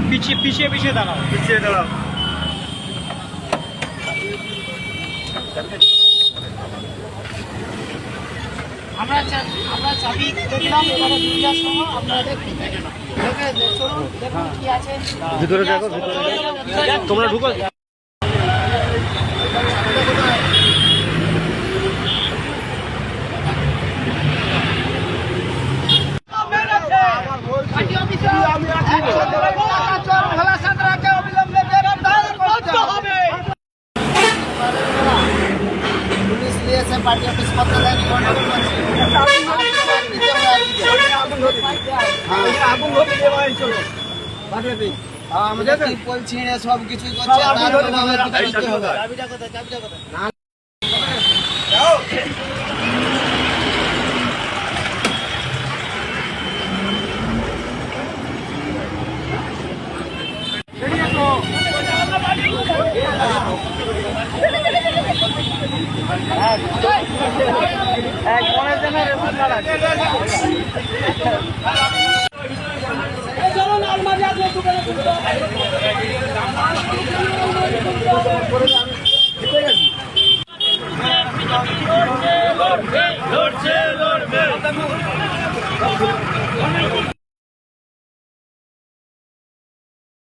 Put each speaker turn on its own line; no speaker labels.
পিছিয়ে পিছিয়ে পিছিয়ে দাঁড়াও, পিছিয়ে দাঁড়াও।
আমরা চাবি দেখলাম, এবারে দুইটা সহ আপনারা দেখুন, চলুন দেখুন কি আছে
ভিতরে দেখো, তোমরা ঢুকো।
পুলিশ নিয়েছে পার্টি অফিস করতে দেয়নি, আমাদের ত্রিপল ছিঁড়ে সব কিছুই করছে।
লড়ছে